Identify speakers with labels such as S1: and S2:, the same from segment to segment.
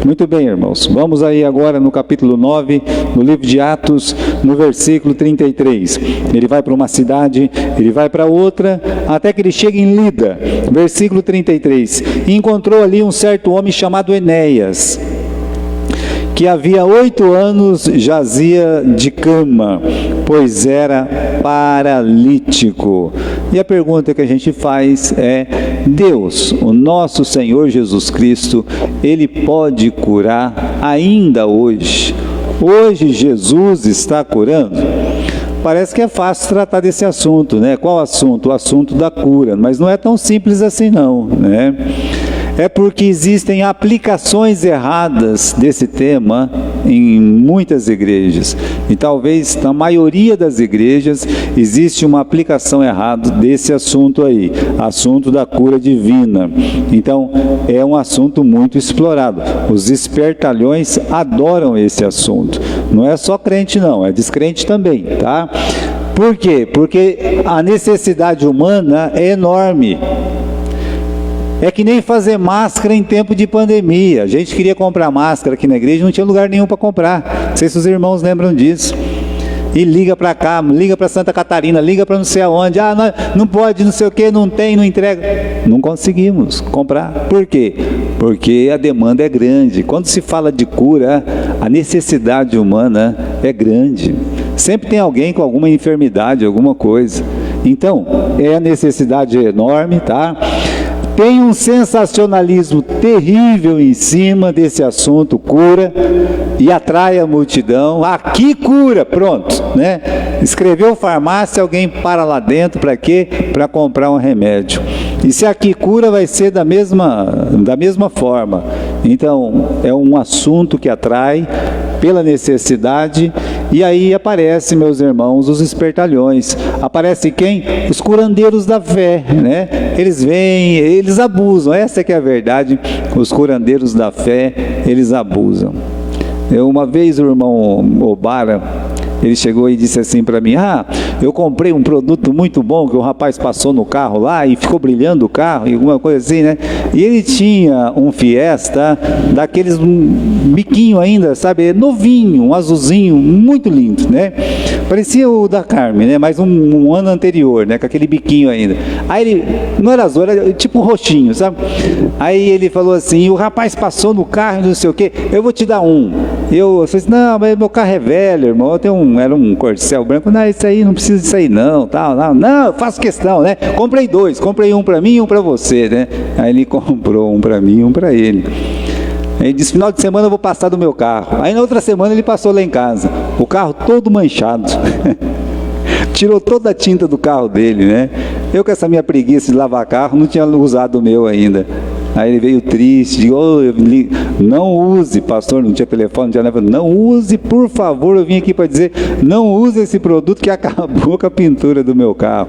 S1: Muito bem, irmãos. Vamos aí agora no capítulo 9, no livro de Atos, no versículo 33. Ele vai para uma cidade, ele vai para outra, até que ele chega em Lida. Versículo 33. E encontrou ali um certo homem chamado Enéas, que havia 8 anos jazia de cama, pois era paralítico. E a pergunta que a gente faz é: Deus, o nosso Senhor Jesus Cristo, Ele pode curar ainda hoje? Hoje Jesus está curando? Parece que é fácil tratar desse assunto, né? Qual assunto? O assunto da cura, mas não é tão simples assim não, né? É porque existem aplicações erradas desse tema em muitas igrejas. E talvez na maioria das igrejas existe uma aplicação errada desse assunto aí, assunto da cura divina. Então, é um assunto muito explorado. Os espertalhões adoram esse assunto. Não é só crente não, é descrente também, tá? Por quê? Porque a necessidade humana é enorme. É que nem fazer máscara em tempo de pandemia. A gente queria comprar máscara aqui na igreja, não tinha lugar nenhum para comprar. Não sei se os irmãos lembram disso. E liga para cá, liga para Santa Catarina, liga para não sei aonde. Ah, não pode, não sei o que, não tem, não entrega. Não conseguimos comprar. Por quê? Porque a demanda é grande. Quando se fala de cura, a necessidade humana é grande. Sempre tem alguém com alguma enfermidade, alguma coisa. Então, a necessidade é enorme, tá? Tem um sensacionalismo terrível em cima desse assunto, cura, e atrai a multidão. Aqui cura, pronto, né? Escreveu farmácia, alguém para lá dentro, para quê? Para comprar um remédio. E se aqui cura, vai ser da mesma forma. Então, é um assunto que atrai pela necessidade. E aí aparece, meus irmãos, os espertalhões. Aparece quem? Os curandeiros da fé, né? Eles vêm, eles abusam. Essa é que é a verdade. Os curandeiros da fé, eles abusam. Uma vez o irmão Obara, ele chegou e disse assim para mim: eu comprei um produto muito bom que o rapaz passou no carro lá e ficou brilhando o carro e alguma coisa assim, né? E ele tinha um Fiesta daqueles biquinho ainda, sabe, novinho, um azulzinho, muito lindo, né? Parecia o da Carmen, né? Mas um ano anterior, né? Com aquele biquinho ainda. Aí ele, não era azul, era tipo roxinho, sabe? Aí ele falou assim: o rapaz passou no carro, não sei o que, eu vou te dar um. Eu falei assim: não, mas meu carro é velho, irmão, eu tenho era um Corcel branco. Não, isso aí, não precisa disso aí não, tal, não, eu faço questão, né? Comprei 2, comprei um para mim e um para você, né? Aí ele comprou um para mim e um para ele. Ele disse: final de semana eu vou passar do meu carro. Aí na outra semana ele passou lá em casa, o carro todo manchado. Tirou toda a tinta do carro dele, né? Eu, com essa minha preguiça de lavar carro, não tinha usado o meu ainda. Aí ele veio triste, não use, pastor, não tinha telefone, não tinha nada, não use, por favor, eu vim aqui para dizer, não use esse produto que acabou com a pintura do meu carro.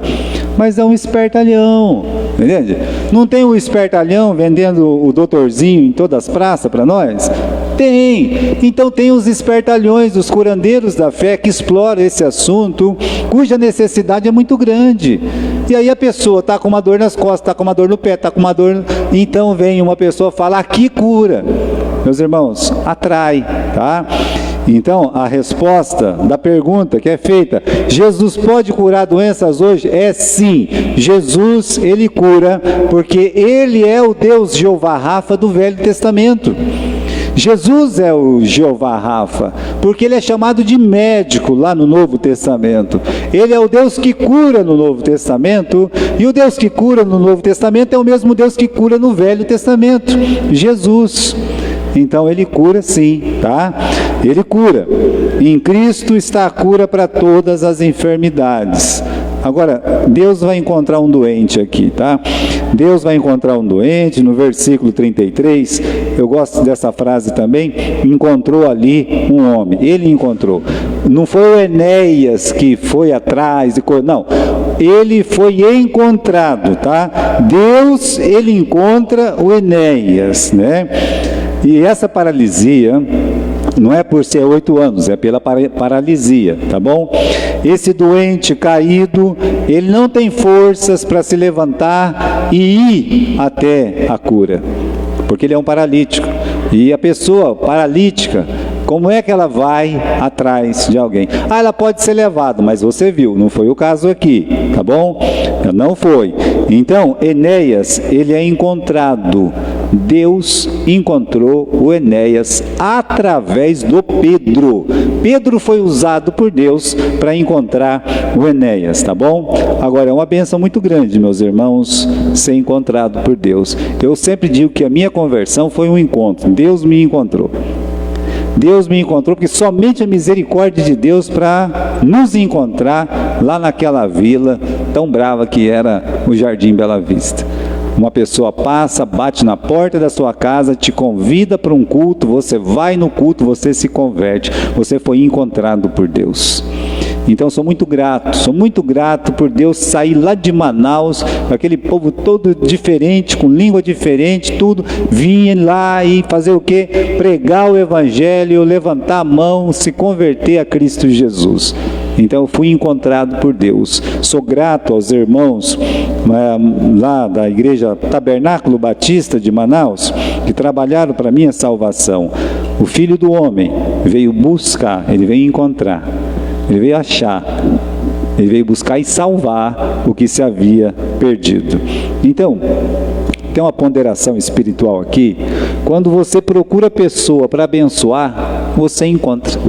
S1: Mas é um espertalhão, entende? Não tem um espertalhão vendendo o doutorzinho em todas as praças para nós? Tem. Então tem os espertalhões, os curandeiros da fé que exploram esse assunto, cuja necessidade é muito grande. E aí a pessoa está com uma dor nas costas, está com uma dor no pé, está com uma dor... Então vem uma pessoa fala: aqui cura. Meus irmãos, atrai, tá? Então, a resposta da pergunta que é feita: Jesus pode curar doenças hoje? É sim. Jesus, Ele cura, porque Ele é o Deus Jeová Rafa do Velho Testamento. Jesus é o Jeová Rafa, porque Ele é chamado de médico lá no Novo Testamento. Ele é o Deus que cura no Novo Testamento, e o Deus que cura no Novo Testamento é o mesmo Deus que cura no Velho Testamento, Jesus. Então Ele cura sim, tá? Ele cura. Em Cristo está a cura para todas as enfermidades. Agora, Deus vai encontrar um doente aqui, tá? Deus vai encontrar um doente, no versículo 33, eu gosto dessa frase também: encontrou ali um homem. Ele encontrou. Não foi o Enéas que foi atrás, não. Ele foi encontrado, tá? Deus, Ele encontra o Enéas, né? E essa paralisia não é por ser 8 anos, é pela paralisia, tá bom? Esse doente caído, ele não tem forças para se levantar e ir até a cura, porque ele é um paralítico. E a pessoa paralítica, como é que ela vai atrás de alguém? Ah, ela pode ser levada, mas você viu, não foi o caso aqui, tá bom? Não foi. Então, Enéas, ele é encontrado. Deus encontrou o Enéas através do Pedro. Pedro foi usado por Deus para encontrar o Enéas, tá bom? Agora, é uma bênção muito grande, meus irmãos, ser encontrado por Deus. Eu sempre digo que a minha conversão foi um encontro. Deus me encontrou. Deus me encontrou, porque somente a misericórdia de Deus para nos encontrar lá naquela vila tão brava que era o Jardim Bela Vista. Uma pessoa passa, bate na porta da sua casa, te convida para um culto, você vai no culto, você se converte, você foi encontrado por Deus. Então sou muito grato por Deus sair lá de Manaus, aquele povo todo diferente, com língua diferente, tudo, vinha lá e fazer o quê? Pregar o Evangelho, levantar a mão, se converter a Cristo Jesus. Então eu fui encontrado por Deus. Sou grato aos irmãos lá da igreja Tabernáculo Batista de Manaus, que trabalharam para a minha salvação. O Filho do Homem veio buscar, ele veio encontrar, ele veio achar, ele veio buscar e salvar o que se havia perdido. Então, tem uma ponderação espiritual aqui. Quando você procura a pessoa para abençoar, você encontra.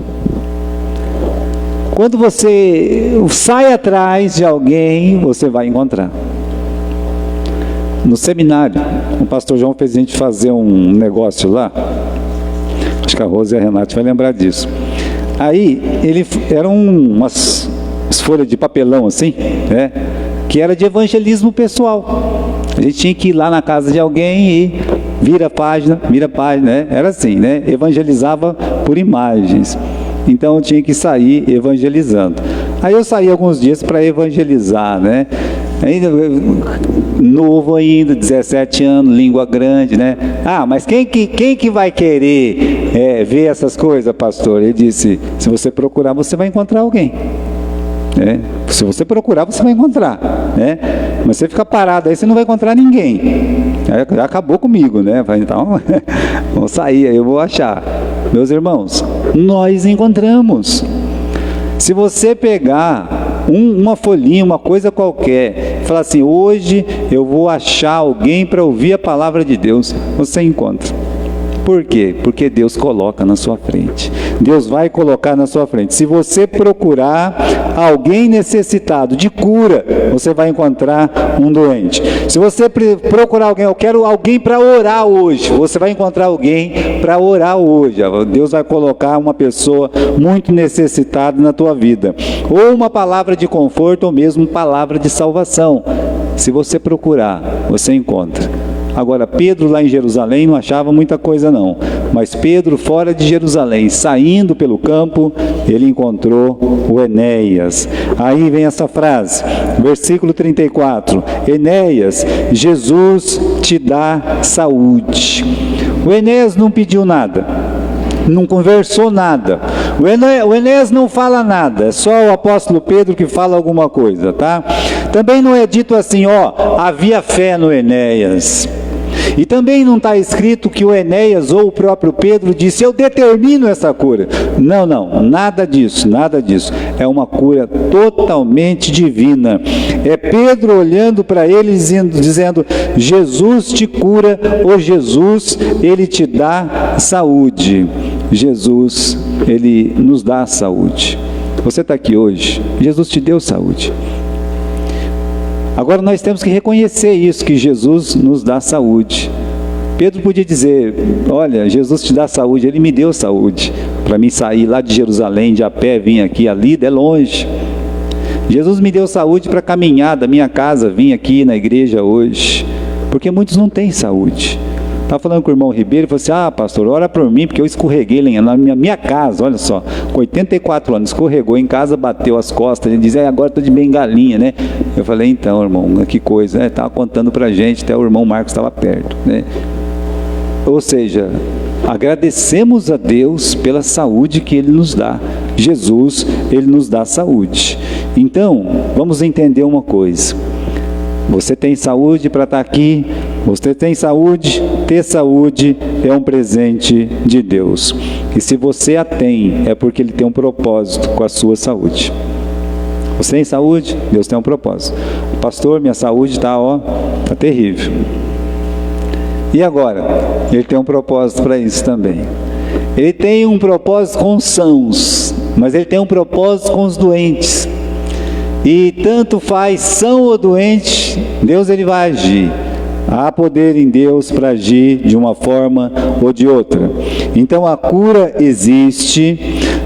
S1: Quando você sai atrás de alguém, você vai encontrar. No seminário, o pastor João fez a gente fazer um negócio lá. Acho que a Rosa e a Renata vai lembrar disso. Aí, eram umas folhas de papelão assim, né? Que era de evangelismo pessoal. A gente tinha que ir lá na casa de alguém e vira página, né? Era assim, né? Evangelizava por imagens. Então eu tinha que sair evangelizando. Aí eu saí alguns dias para evangelizar, né? Ainda novo ainda, 17 anos, língua grande, né? Ah, mas quem que vai querer ver essas coisas, pastor? Ele disse, se você procurar, você vai encontrar alguém. Se você procurar, você vai encontrar, né? Mas você fica parado aí, você não vai encontrar ninguém. Aí acabou comigo, né? Então, vamos sair, aí eu vou achar. Meus irmãos, nós encontramos. Se você pegar uma folhinha, uma coisa qualquer, falar assim, hoje eu vou achar alguém para ouvir a palavra de Deus, você encontra. Por quê? Porque Deus coloca na sua frente. Deus vai colocar na sua frente. Se você procurar alguém necessitado de cura, você vai encontrar um doente. Se você procurar alguém, eu quero alguém para orar hoje, você vai encontrar alguém para orar hoje. Deus vai colocar uma pessoa muito necessitada na tua vida. Ou uma palavra de conforto, ou mesmo palavra de salvação. Se você procurar, você encontra. Agora, Pedro lá em Jerusalém não achava muita coisa não, mas Pedro fora de Jerusalém, saindo pelo campo, ele encontrou o Enéas. Aí vem essa frase, versículo 34, Enéas, Jesus te dá saúde. O Enéas não pediu nada, não conversou nada, o Enéas não fala nada, é só o apóstolo Pedro que fala alguma coisa, tá? Também não é dito assim, havia fé no Enéas. E também não está escrito que o Enéas ou o próprio Pedro disse, eu determino essa cura. Não, nada disso. É uma cura totalmente divina. É Pedro olhando para ele dizendo, Jesus te cura, ou Jesus, ele te dá saúde. Jesus, ele nos dá saúde. Você está aqui hoje, Jesus te deu saúde. Agora nós temos que reconhecer isso, que Jesus nos dá saúde. Pedro podia dizer, olha, Jesus te dá saúde, ele me deu saúde. Para mim sair lá de Jerusalém, de a pé, vir aqui, ali, é longe. Jesus me deu saúde para caminhar da minha casa, vim aqui na igreja hoje. Porque muitos não têm saúde. Estava falando com o irmão Ribeiro, ele falou assim, pastor, ora por mim, porque eu escorreguei na minha casa, olha só, com 84 anos, escorregou em casa, bateu as costas, ele diz, agora estou de bengalinha, né? Eu falei, então, irmão, que coisa, estava contando para a gente, até o irmão Marcos estava perto, né? Ou seja, agradecemos a Deus pela saúde que Ele nos dá. Jesus, Ele nos dá saúde. Então, vamos entender uma coisa. Você tem saúde para estar aqui, Você tem saúde? Ter saúde é um presente de Deus. E se você a tem, é porque Ele tem um propósito com a sua saúde. Você tem saúde? Deus tem um propósito. Pastor, minha saúde está terrível. E agora? Ele tem um propósito para isso também. Ele tem um propósito com os sãos, mas Ele tem um propósito com os doentes. E tanto faz são ou doente, Deus Ele vai agir. Há poder em Deus para agir de uma forma ou de outra. Então a cura existe,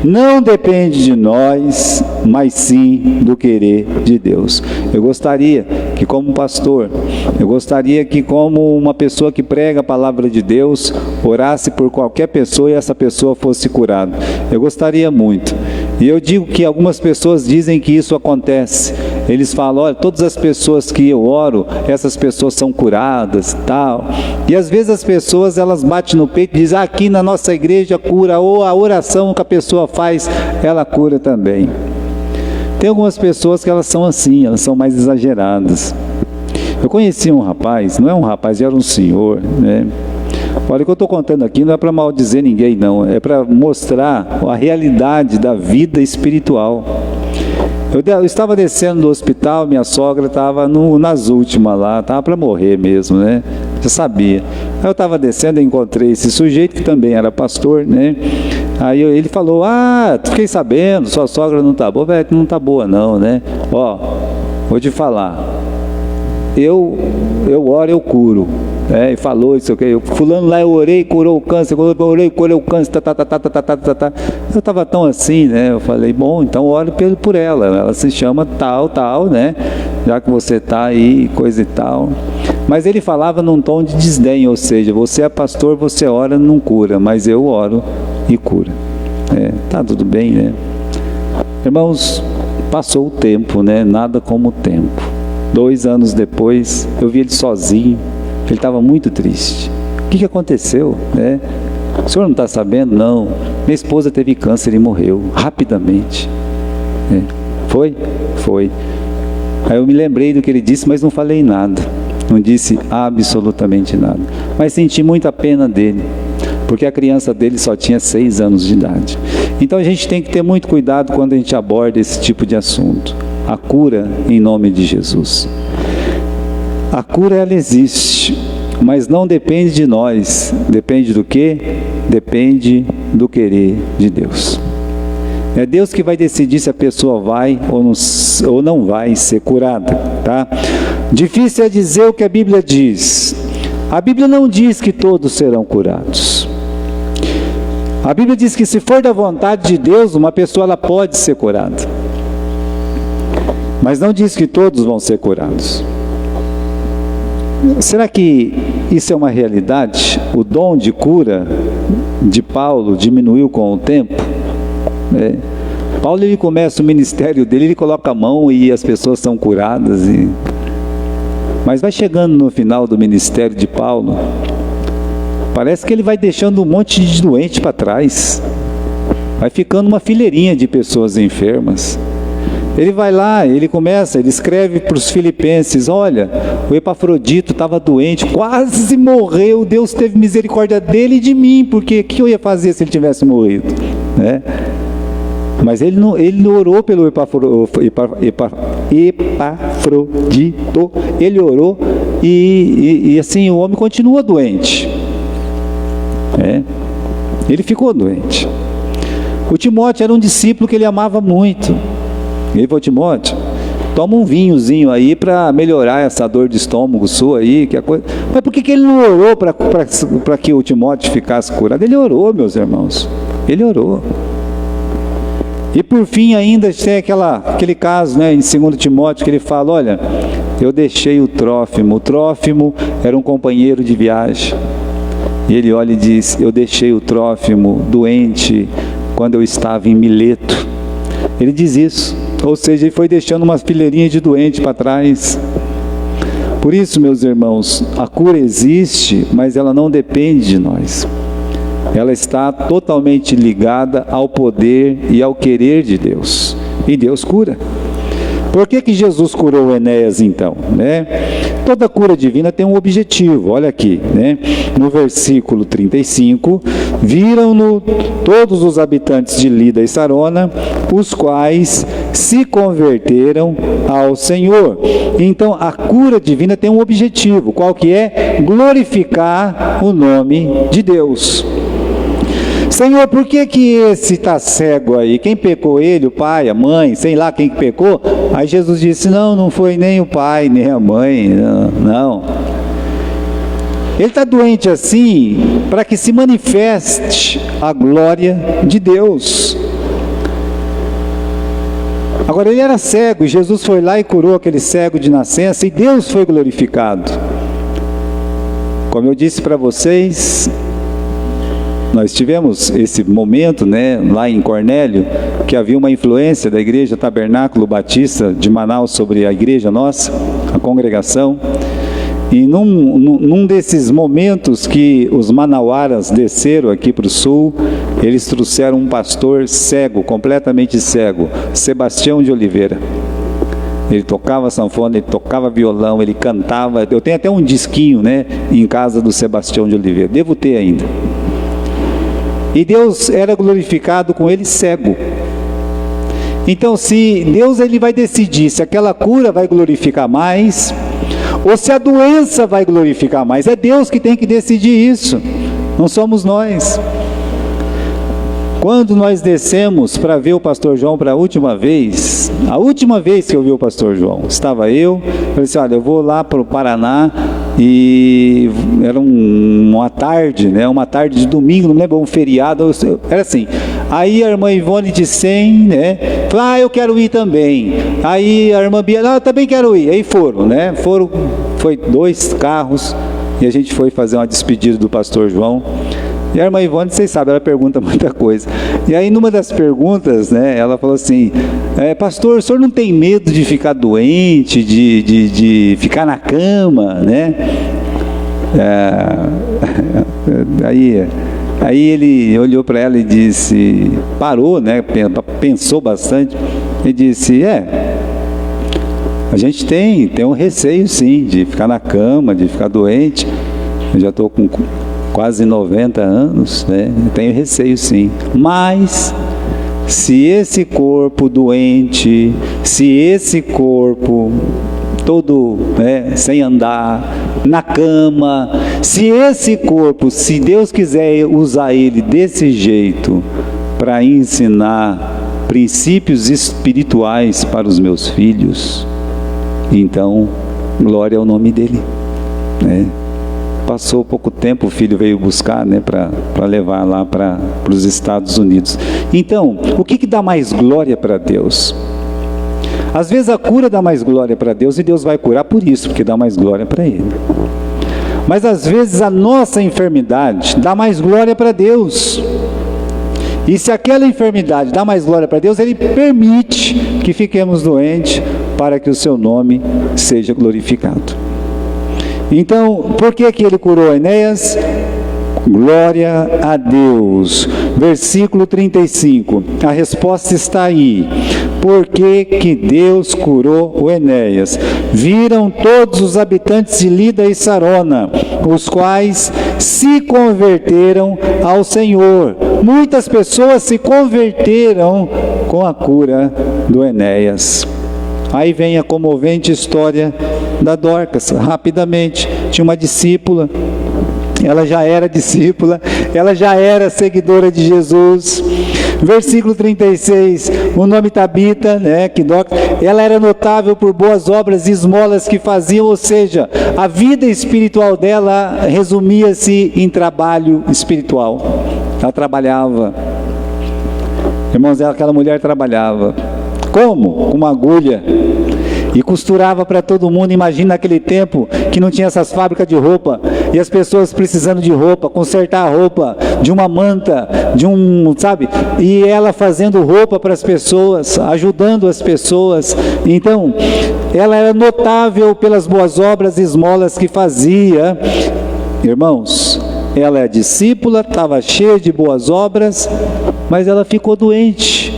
S1: não depende de nós, mas sim do querer de Deus. Eu gostaria que, como pastor, eu gostaria que, como uma pessoa que prega a palavra de Deus, orasse por qualquer pessoa e essa pessoa fosse curada. Eu gostaria muito. E eu digo que algumas pessoas dizem que isso acontece. Eles falam, olha, todas as pessoas que eu oro, essas pessoas são curadas, tal. E às vezes as pessoas, elas batem no peito e dizem, aqui na nossa igreja cura, ou a oração que a pessoa faz, ela cura também. Tem algumas pessoas que elas são assim, elas são mais exageradas. Eu conheci um rapaz, não é um rapaz, era um senhor, né? Olha, o que eu estou contando aqui não é para maldizer ninguém, não. É para mostrar a realidade da vida espiritual. Eu estava descendo do hospital, minha sogra estava nas últimas lá, estava para morrer mesmo, né? Já sabia. Aí eu estava descendo e encontrei esse sujeito que também era pastor, né? Aí ele falou, fiquei sabendo, sua sogra não está boa. Velho, não está boa não, né? Ó, vou te falar, eu oro, eu curo. E falou isso, fulano lá eu orei, curou o câncer, eu orei, curou o câncer, Eu estava tão assim, né? Eu falei, bom, então oro por ela se chama tal, né? Já que você está aí, coisa e tal. Mas ele falava num tom de desdém, ou seja, você é pastor, você ora, não cura, mas eu oro e cura. Tá tudo bem, né? Irmãos, passou o tempo, né? Nada como o tempo. 2 anos depois, eu vi ele sozinho. Ele estava muito triste. O que aconteceu? O senhor não está sabendo? Não. Minha esposa teve câncer e morreu rapidamente. Foi? Foi. Aí eu me lembrei do que ele disse, mas não falei nada. Não disse absolutamente nada. Mas senti muita pena dele, porque a criança dele só tinha 6 anos de idade. Então a gente tem que ter muito cuidado quando a gente aborda esse tipo de assunto. A cura em nome de Jesus. A cura, ela existe, mas não depende de nós. Depende do quê? Depende do querer de Deus. É Deus que vai decidir se a pessoa vai ou não vai ser curada, tá? Difícil é dizer o que a Bíblia diz. A Bíblia não diz que todos serão curados. A Bíblia diz que se for da vontade de Deus, uma pessoa ela pode ser curada. Mas não diz que todos vão ser curados. Será que isso é uma realidade? O dom de cura de Paulo diminuiu com o tempo? Paulo, ele começa o ministério dele, ele coloca a mão e as pessoas são curadas. Mas vai chegando no final do ministério de Paulo, parece que ele vai deixando um monte de doente para trás. Vai ficando uma fileirinha de pessoas enfermas. Ele vai lá, ele escreve para os filipenses, olha, o Epafrodito estava doente, quase morreu, Deus teve misericórdia dele e de mim, porque o que eu ia fazer se ele tivesse morrido? Mas ele não orou pelo Epafrodito, ele orou e assim, o homem continua doente. Ele ficou doente. O Timóteo era um discípulo que ele amava muito. Ele falou, Timóteo, toma um vinhozinho aí para melhorar essa dor de estômago sua aí, que a coisa... Mas por que ele não orou para que o Timóteo ficasse curado? Ele orou, meus irmãos, ele orou. E por fim ainda tem aquele caso, né, em 2 Timóteo, que ele fala, olha, eu deixei o Trófimo era um companheiro de viagem, e ele olha e diz, eu deixei o Trófimo doente quando eu estava em Mileto. Ele diz isso. Ou seja, ele foi deixando uma fileirinha de doente para trás. Por isso, meus irmãos, a cura existe, mas ela não depende de nós. Ela está totalmente ligada ao poder e ao querer de Deus. E Deus cura. Por que Jesus curou Enéas então? Toda cura divina tem um objetivo, olha aqui, né? No versículo 35, viram-no todos os habitantes de Lida e Sarona, os quais se converteram ao Senhor. Então, a cura divina tem um objetivo, qual que é? Glorificar o nome de Deus. Senhor, por que esse está cego aí? Quem pecou ele, o pai, a mãe, sei lá quem que pecou? Aí Jesus disse, não foi nem o pai, nem a mãe, não. Ele está doente assim para que se manifeste a glória de Deus. Agora, ele era cego e Jesus foi lá e curou aquele cego de nascença e Deus foi glorificado. Como eu disse para vocês, nós tivemos esse momento, né, lá em Cornélio, que havia uma influência da Igreja Tabernáculo Batista de Manaus sobre a igreja nossa, a congregação. E num desses momentos que os manauaras desceram aqui para o sul, eles trouxeram um pastor cego, completamente cego, Sebastião de Oliveira. Ele tocava sanfona, ele tocava violão, ele cantava. Eu tenho até um disquinho, né, em casa do Sebastião de Oliveira, devo ter ainda. E Deus era glorificado com ele cego. Então, se Deus ele vai decidir se aquela cura vai glorificar mais, ou se a doença vai glorificar mais, é Deus que tem que decidir isso, não somos nós. Quando nós descemos para ver o pastor João para a última vez que eu vi o pastor João, estava eu falei assim, olha, eu vou lá para o Paraná, e era uma tarde, né, uma tarde de domingo, não lembro, um feriado, era assim. Aí a irmã Ivone de 100, né, falou, eu quero ir também. Aí a irmã Bia, eu também quero ir. Aí foram, né, foi 2 carros, e a gente foi fazer uma despedida do pastor João. E a irmã Ivone, vocês sabem, ela pergunta muita coisa. E aí, numa das perguntas, né, ela falou assim, pastor, o senhor não tem medo de ficar doente, de ficar na cama, né? Aí ele olhou para ela e disse, parou, né, pensou bastante, e disse, a gente tem um receio sim, de ficar na cama, de ficar doente. Eu já estou com quase 90 anos, né? Tenho receio sim, mas se esse corpo doente, se esse corpo todo, né, sem andar, na cama, se esse corpo, se Deus quiser usar ele desse jeito para ensinar princípios espirituais para os meus filhos, então glória ao nome dele, né? Passou pouco tempo, o filho veio buscar, né, para levar lá para os Estados Unidos. Então, o que dá mais glória para Deus? Às vezes a cura dá mais glória para Deus e Deus vai curar por isso, porque dá mais glória para Ele. Mas às vezes a nossa enfermidade dá mais glória para Deus. E se aquela enfermidade dá mais glória para Deus, Ele permite que fiquemos doentes para que o Seu nome seja glorificado. Então, por que Ele curou Enéas? Glória a Deus. Versículo 35, a resposta está aí. Por que Deus curou o Enéas? Viram todos os habitantes de Lida e Sarona, os quais se converteram ao Senhor. Muitas pessoas se converteram com a cura do Enéas. Aí vem a comovente história da Dorcas, rapidamente. Tinha uma discípula, ela já era discípula, ela já era seguidora de Jesus. Versículo 36, o nome Tabita, né, que Dorcas, ela era notável por boas obras e esmolas que faziam, ou seja, a vida espiritual dela resumia-se em trabalho espiritual. Ela trabalhava. Irmãos, aquela mulher trabalhava. Como? Com uma agulha. E costurava para todo mundo. Imagina naquele tempo que não tinha essas fábricas de roupa, e as pessoas precisando de roupa, consertar a roupa, de uma manta, sabe? E ela fazendo roupa para as pessoas, ajudando as pessoas. Então, ela era notável pelas boas obras e esmolas que fazia. Irmãos, ela é discípula, estava cheia de boas obras, mas ela ficou doente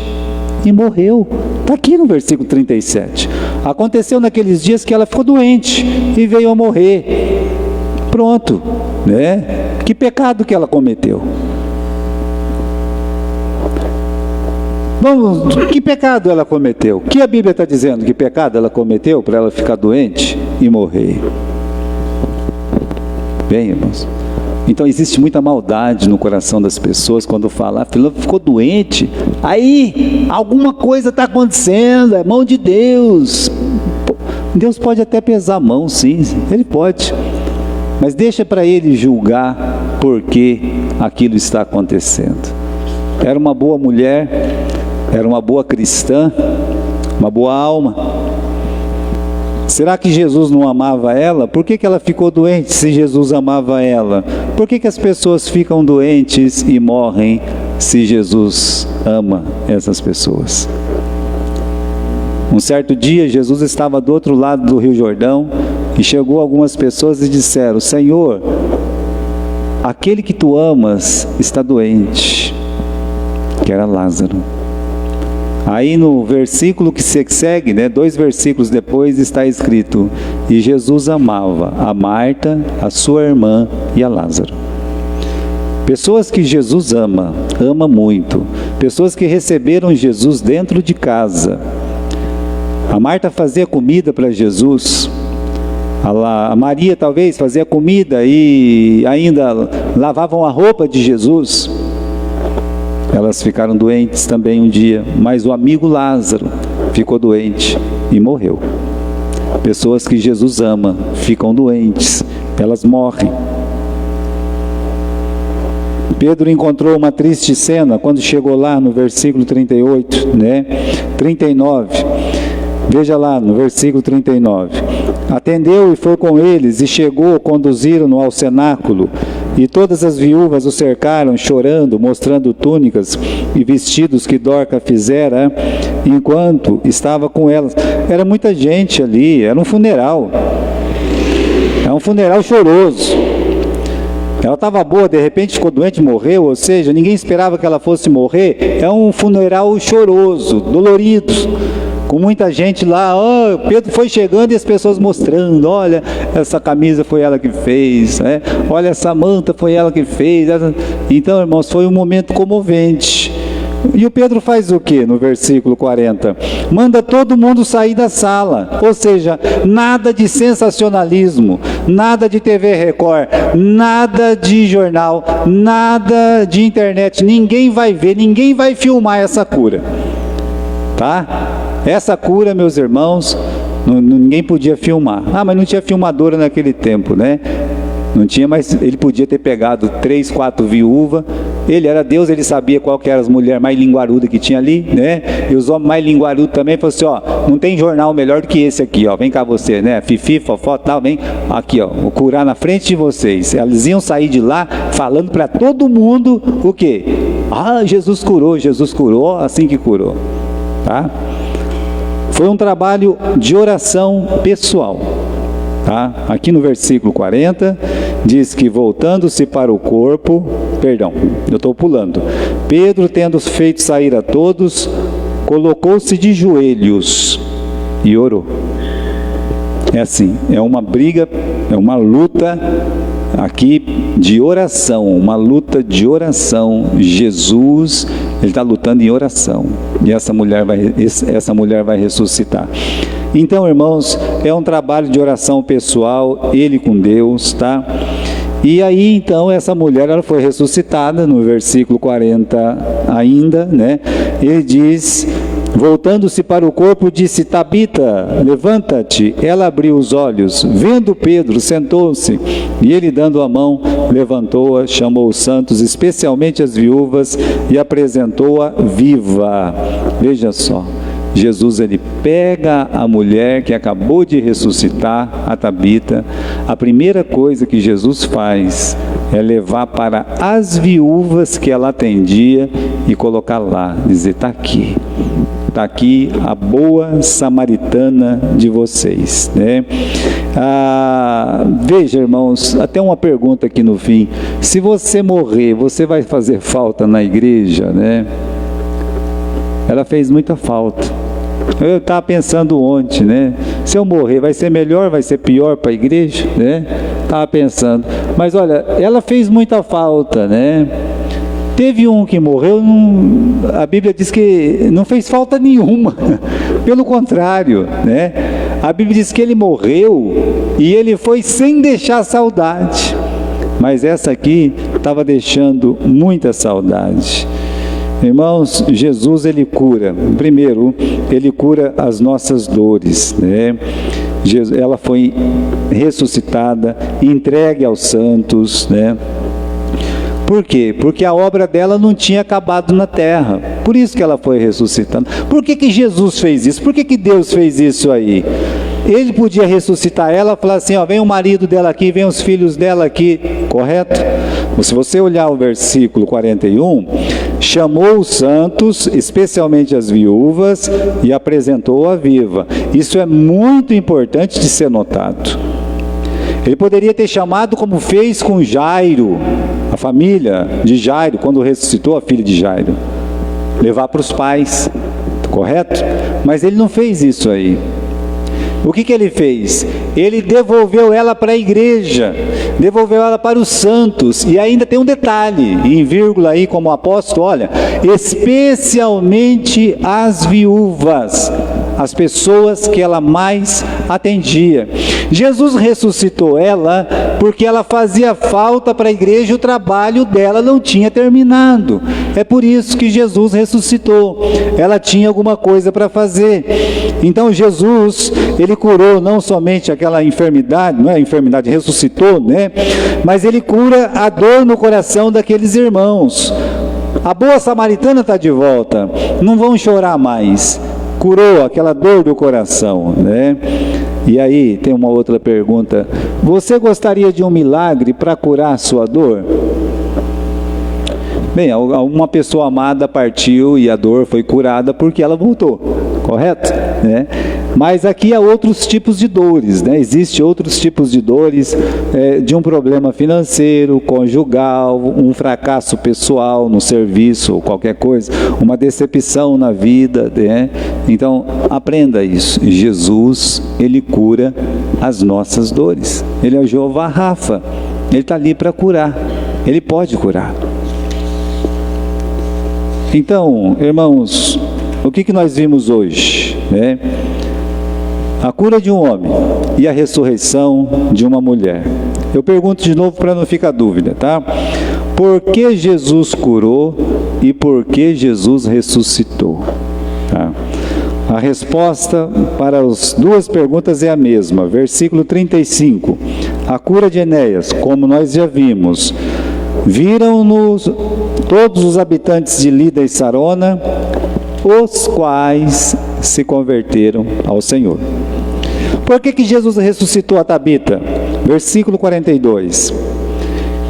S1: e morreu. Está aqui no versículo 37. Aconteceu naqueles dias que ela ficou doente e veio a morrer. Pronto, né? Que pecado que ela cometeu? Vamos, que pecado ela cometeu? O que a Bíblia está dizendo? Que pecado ela cometeu para ela ficar doente e morrer? Bem, irmãos, então existe muita maldade no coração das pessoas quando fala, ela ficou doente, aí alguma coisa está acontecendo, é mão de Deus. Deus pode até pesar a mão, sim, Ele pode, mas deixa para Ele julgar por que aquilo está acontecendo. Era uma boa mulher, era uma boa cristã, uma boa alma. Será que Jesus não amava ela? Por que ela ficou doente se Jesus amava ela? Por que as pessoas ficam doentes e morrem se Jesus ama essas pessoas? Um certo dia, Jesus estava do outro lado do Rio Jordão e chegou algumas pessoas e disseram: Senhor, aquele que tu amas está doente, que era Lázaro. Aí no versículo que se segue, 2 versículos depois, está escrito: e Jesus amava a Marta, a sua irmã e a Lázaro. Pessoas que Jesus ama muito, pessoas que receberam Jesus dentro de casa. A Marta fazia comida para Jesus, a Maria talvez fazia comida e ainda lavavam a roupa de Jesus. Elas ficaram doentes também um dia, mas o amigo Lázaro ficou doente e morreu. Pessoas que Jesus ama ficam doentes, elas morrem. Pedro encontrou uma triste cena quando chegou lá no versículo 38, 39. Veja lá no versículo 39. Atendeu e foi com eles, e chegou, conduziram-no ao cenáculo. E todas as viúvas o cercaram, chorando, mostrando túnicas e vestidos que Dorca fizera, enquanto estava com elas. Era muita gente ali, era um funeral. É um funeral choroso. Ela estava boa, de repente ficou doente e morreu, ou seja, ninguém esperava que ela fosse morrer. É um funeral choroso, dolorido, com muita gente lá. Pedro foi chegando e as pessoas mostrando: olha, essa camisa foi ela que fez, olha, essa manta foi ela que fez. Então, irmãos, foi um momento comovente. E o Pedro faz o que no versículo 40? Manda todo mundo sair da sala, ou seja, nada de sensacionalismo, nada de TV Record, nada de jornal, nada de internet, ninguém vai ver, ninguém vai filmar essa cura, tá? Essa cura, meus irmãos, ninguém podia filmar. Mas não tinha filmadora naquele tempo, Não tinha, mas ele podia ter pegado 3, 4 viúvas. Ele era Deus, ele sabia qual que era as mulheres mais linguarudas que tinha ali, E os homens mais linguarudos também falaram assim: não tem jornal melhor do que esse aqui, vem cá você, Fifi, fofó, tal, vem aqui, vou curar na frente de vocês. Eles iam sair de lá falando para todo mundo o quê? Jesus curou, assim que curou, tá? Foi um trabalho de oração pessoal, tá? Aqui no versículo 40, diz que voltando-se para o corpo, eu estou pulando. Pedro, tendo feito sair a todos, colocou-se de joelhos e orou. É assim, é uma briga, é uma luta aqui de oração, uma luta de oração. Jesus, ele está lutando em oração, e essa mulher vai ressuscitar. Então, irmãos, é um trabalho de oração pessoal, ele com Deus, tá? E aí, então, essa mulher, ela foi ressuscitada, no versículo 40 ainda, Ele diz: voltando-se para o corpo, disse: Tabita, levanta-te. Ela abriu os olhos, vendo Pedro, sentou-se, e ele, dando a mão, levantou-a, chamou os santos, especialmente as viúvas, e apresentou-a viva. Veja só, Jesus, ele pega a mulher que acabou de ressuscitar, a Tabita. A primeira coisa que Jesus faz é levar para as viúvas que ela atendia e colocar lá, dizer: está aqui a boa samaritana de vocês, Veja, irmãos, até uma pergunta aqui no fim: se você morrer, você vai fazer falta na igreja, Ela fez muita falta. Eu estava pensando ontem, né? Se eu morrer, vai ser melhor, vai ser pior para a igreja, né? Estava pensando. Mas olha, ela fez muita falta, né? Teve um que morreu, a Bíblia diz que não fez falta nenhuma. Pelo contrário, né? A Bíblia diz que ele morreu e ele foi sem deixar saudade. Mas essa aqui estava deixando muita saudade. Irmãos, Jesus, ele cura. Primeiro, ele cura as nossas dores, né? Ela foi ressuscitada, entregue aos santos, né? Por quê? Porque a obra dela não tinha acabado na terra. Por isso que ela foi ressuscitada. Por que Jesus fez isso? Por que Deus fez isso aí? Ele podia ressuscitar ela e falar assim, ó, vem o marido dela aqui, vem os filhos dela aqui, correto? Se você olhar o versículo 41, chamou os santos, especialmente as viúvas, e apresentou-a viva. Isso é muito importante de ser notado. Ele poderia ter chamado como fez com Jairo, a família de Jairo, quando ressuscitou a filha de Jairo. Levar para os pais, correto? Mas ele não fez isso aí. O que ele fez? Ele devolveu ela para a igreja, devolveu ela para os santos, e ainda tem um detalhe, em vírgula aí como apóstolo, olha, especialmente as viúvas, as pessoas que ela mais atendia. Jesus ressuscitou ela porque ela fazia falta para a igreja, o trabalho dela não tinha terminado. É por isso que Jesus ressuscitou. Ela tinha alguma coisa para fazer. Então Jesus, ele curou não somente aquela enfermidade, não é enfermidade, ressuscitou, né? Mas ele cura a dor no coração daqueles irmãos. A boa samaritana está de volta, não vão chorar mais. Curou aquela dor do coração, né? E aí tem uma outra pergunta: você gostaria de um milagre para curar a sua dor? Bem, uma pessoa amada partiu e a dor foi curada porque ela voltou, correto? Né? Mas aqui há outros tipos de dores, né? Existem outros tipos de dores, de um problema financeiro, conjugal, um fracasso pessoal no serviço ou qualquer coisa, uma decepção na vida, né? Então, aprenda isso. Jesus, ele cura as nossas dores. Ele é o Jeová Rafa. Ele está ali para curar. Ele pode curar. Então, irmãos, o que nós vimos hoje, né? A cura de um homem e a ressurreição de uma mulher. Eu pergunto de novo para não ficar dúvida, tá? Por que Jesus curou e por que Jesus ressuscitou? Tá? A resposta para as duas perguntas é a mesma. Versículo 35. A cura de Enéas, como nós já vimos, viram-nos todos os habitantes de Lida e Sarona, os quais se converteram ao Senhor. Por que Jesus ressuscitou a Tabita? Versículo 42.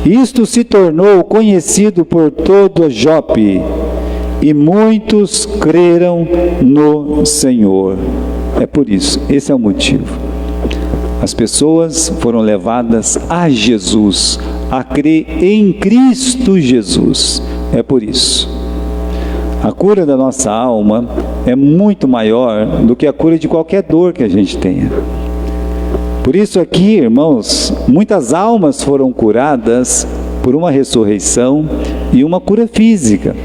S1: Isto se tornou conhecido por todo Jope, e muitos creram no Senhor. É por isso, esse é o motivo. As pessoas foram levadas a Jesus, a crer em Cristo Jesus. É por isso. A cura da nossa alma é muito maior do que a cura de qualquer dor que a gente tenha. Por isso aqui, irmãos, muitas almas foram curadas por uma ressurreição e uma cura física.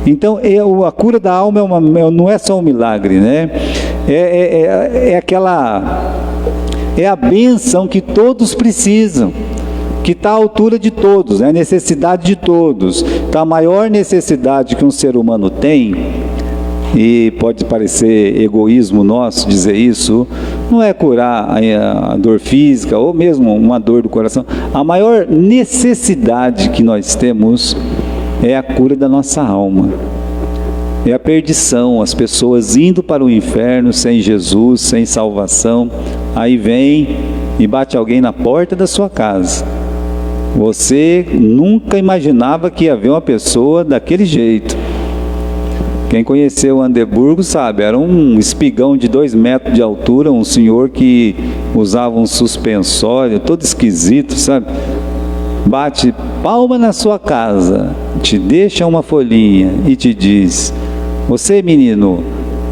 S1: Então, a cura da alma não é só um milagre, né? É a bênção que todos precisam, que está à altura de todos, é a necessidade de todos. Então, a maior necessidade que um ser humano tem, e pode parecer egoísmo nosso dizer isso, não é curar a dor física ou mesmo uma dor do coração. A maior necessidade que nós temos é a cura da nossa alma. É a perdição, as pessoas indo para o inferno sem Jesus, sem salvação. Aí vem e bate alguém na porta da sua casa. Você nunca imaginava que ia haver uma pessoa daquele jeito. Quem conheceu o Anderburgo sabe, era um espigão de 2 metros de altura, um senhor que usava um suspensório, todo esquisito, sabe? Bate palma na sua casa, te deixa uma folhinha e te diz: você, menino,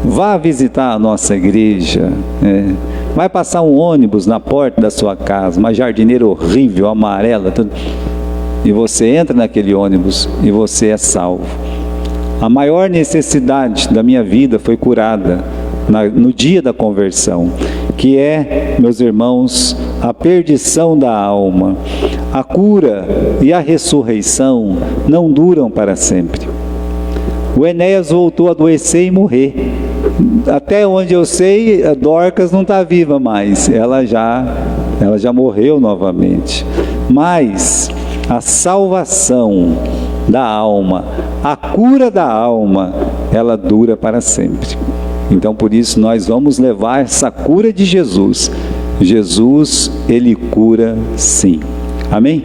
S1: Vá visitar a nossa igreja. Vai passar um ônibus na porta da sua casa, uma jardineira horrível, amarela, tudo. E você entra naquele ônibus e você é salvo. A maior necessidade da minha vida foi curada no dia da conversão, que é, meus irmãos, a perdição da alma. A cura e a ressurreição não duram para sempre. O Enéas voltou a adoecer e morrer. Até onde eu sei, a Dorcas não está viva mais, ela já morreu novamente. Mas a salvação da alma, a cura da alma, ela dura para sempre. Então, por isso, nós vamos levar essa cura de Jesus. Jesus, Ele cura sim. Amém?